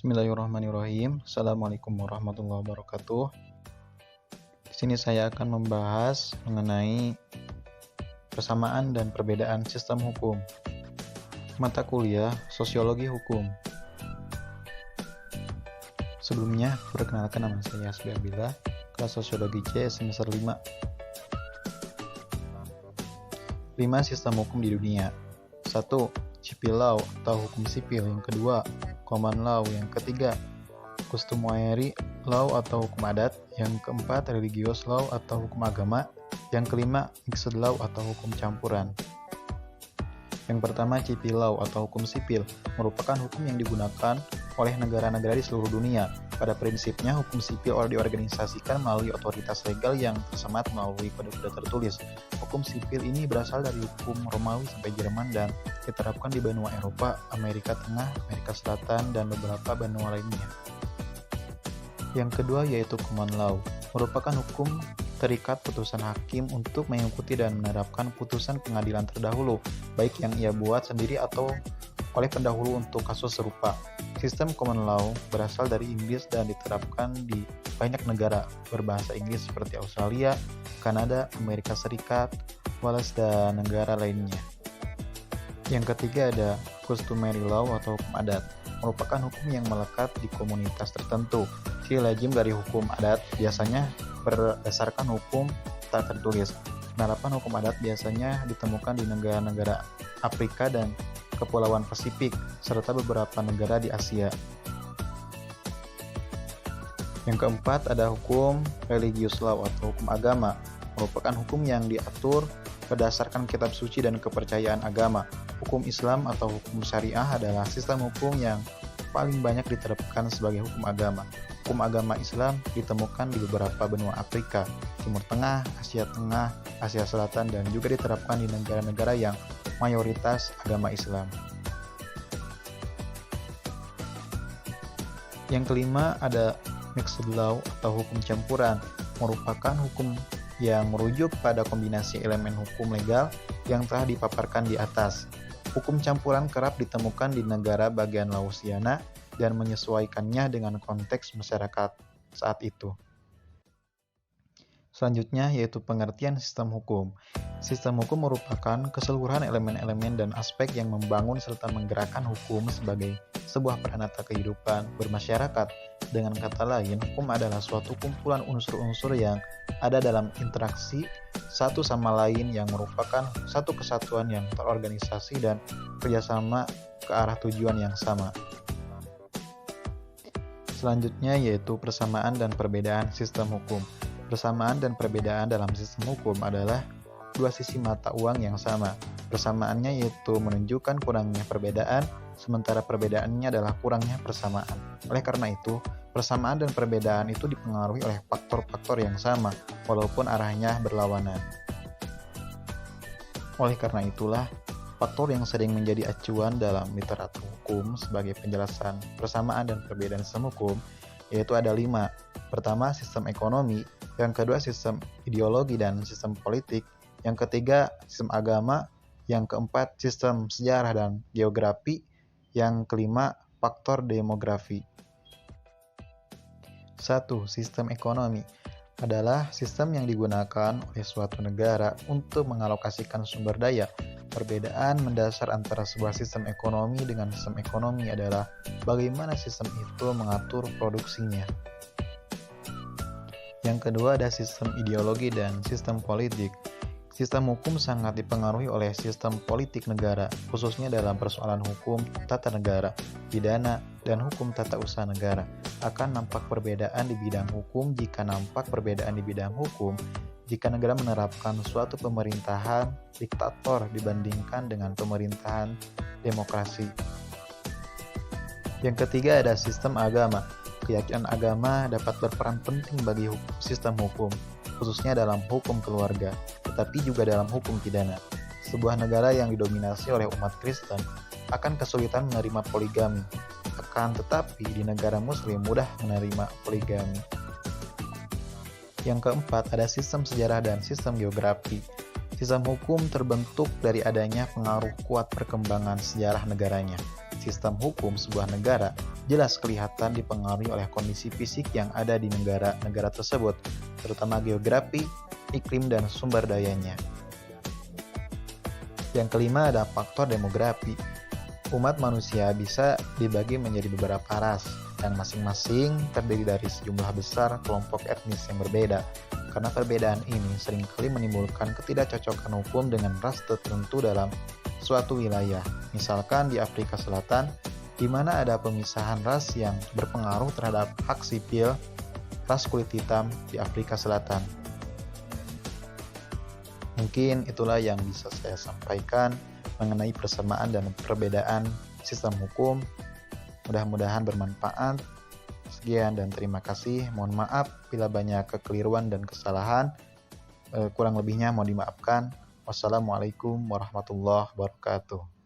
Bismillahirrahmanirrahim. Assalamualaikum warahmatullahi wabarakatuh. Di sini saya akan membahas mengenai persamaan dan perbedaan sistem hukum. Mata kuliah Sosiologi Hukum. Sebelumnya, perkenalkan nama saya Hasbi Abdillah, kelas Sosiologi C semester 5. 5 sistem hukum di dunia. 1. Civil law atau hukum sipil. Yang kedua, common law. Yang ketiga, customary law atau hukum adat. Yang keempat, religious law atau hukum agama. Yang kelima, mixed law atau hukum campuran. Yang pertama, civil law atau hukum sipil merupakan hukum yang digunakan oleh negara-negara di seluruh dunia. Pada prinsipnya, hukum sipil diorganisasikan melalui otoritas legal yang tersemat melalui kode-kode tertulis. Hukum sipil ini berasal dari hukum Romawi sampai Jerman dan diterapkan di benua Eropa, Amerika Tengah, Amerika Selatan, dan beberapa benua lainnya. Yang kedua yaitu common law, merupakan hukum terikat putusan hakim untuk mengikuti dan menerapkan putusan pengadilan terdahulu, baik yang ia buat sendiri atau oleh pendahulu untuk kasus serupa. Sistem common law berasal dari Inggris dan diterapkan di banyak negara berbahasa Inggris seperti Australia, Kanada, Amerika Serikat, Wales, dan negara lainnya. Yang ketiga ada customary law atau hukum adat, merupakan hukum yang melekat di komunitas tertentu. Si lazim dari hukum adat biasanya berdasarkan hukum tak tertulis. Penerapan hukum adat biasanya ditemukan di negara-negara Afrika dan Kepulauan Pasifik, serta beberapa negara di Asia. Yang keempat ada hukum religious law atau hukum agama, merupakan hukum yang diatur berdasarkan kitab suci dan kepercayaan agama. Hukum Islam atau hukum syariah adalah sistem hukum yang paling banyak diterapkan sebagai hukum agama. Hukum agama Islam ditemukan di beberapa benua Afrika, Timur Tengah, Asia Selatan, dan juga diterapkan di negara-negara yang mayoritas agama Islam. Yang kelima ada mixed law atau hukum campuran, merupakan hukum yang merujuk pada kombinasi elemen hukum legal yang telah dipaparkan di atas. Hukum campuran kerap ditemukan di negara bagian Lausiana dan menyesuaikannya dengan konteks masyarakat saat itu. Selanjutnya yaitu pengertian sistem hukum. Sistem hukum merupakan keseluruhan elemen-elemen dan aspek yang membangun serta menggerakkan hukum sebagai sebuah peranata kehidupan bermasyarakat. Dengan kata lain, hukum adalah suatu kumpulan unsur-unsur yang ada dalam interaksi satu sama lain yang merupakan satu kesatuan yang terorganisasi dan kerjasama ke arah tujuan yang sama. Selanjutnya yaitu persamaan dan perbedaan sistem hukum. Persamaan dan perbedaan dalam sistem hukum adalah dua sisi mata uang yang sama. Persamaannya yaitu menunjukkan kurangnya perbedaan, sementara perbedaannya adalah kurangnya persamaan. Oleh karena itu, persamaan dan perbedaan itu dipengaruhi oleh faktor-faktor yang sama, walaupun arahnya berlawanan. Oleh karena itulah, faktor yang sering menjadi acuan dalam literatur hukum sebagai penjelasan persamaan dan perbedaan sistem hukum yaitu ada 5. Pertama, sistem ekonomi. Yang kedua, sistem ideologi dan sistem politik. Yang ketiga, sistem agama. Yang keempat, sistem sejarah dan geografi. Yang kelima, faktor demografi. 1. Sistem ekonomi adalah sistem yang digunakan oleh suatu negara untuk mengalokasikan sumber daya. Perbedaan mendasar antara sebuah sistem ekonomi dengan sistem ekonomi adalah bagaimana sistem itu mengatur produksinya. Yang kedua ada sistem ideologi dan sistem politik. Sistem hukum sangat dipengaruhi oleh sistem politik negara, khususnya dalam persoalan hukum tata negara, pidana, dan hukum tata usaha negara. Akan nampak perbedaan di bidang hukum jika nampak perbedaan di bidang hukum jika negara menerapkan suatu pemerintahan diktator dibandingkan dengan pemerintahan demokrasi. Yang ketiga ada sistem agama. Keyakinan agama dapat berperan penting bagi sistem hukum, khususnya dalam hukum keluarga, tetapi juga dalam hukum pidana. Sebuah negara yang didominasi oleh umat Kristen akan kesulitan menerima poligami, akan tetapi di negara Muslim mudah menerima poligami. Yang keempat ada sistem sejarah dan sistem geografi. Sistem hukum terbentuk dari adanya pengaruh kuat perkembangan sejarah negaranya. Sistem hukum sebuah negara jelas kelihatan dipengaruhi oleh kondisi fisik yang ada di negara-negara tersebut, terutama geografi, iklim, dan sumber dayanya. Yang kelima ada faktor demografi. Umat manusia bisa dibagi menjadi beberapa ras, yang masing-masing terdiri dari sejumlah besar kelompok etnis yang berbeda. Karena perbedaan ini seringkali menimbulkan ketidakcocokan hukum dengan ras tertentu dalam suatu wilayah. Misalkan di Afrika Selatan, di mana ada pemisahan ras yang berpengaruh terhadap hak sipil ras kulit hitam di Afrika Selatan. Mungkin itulah yang bisa saya sampaikan mengenai persamaan dan perbedaan sistem hukum. Mudah-mudahan bermanfaat. Sekian dan terima kasih. Mohon maaf bila banyak kekeliruan dan kesalahan. Kurang lebihnya mohon dimaafkan. Wassalamualaikum warahmatullahi wabarakatuh.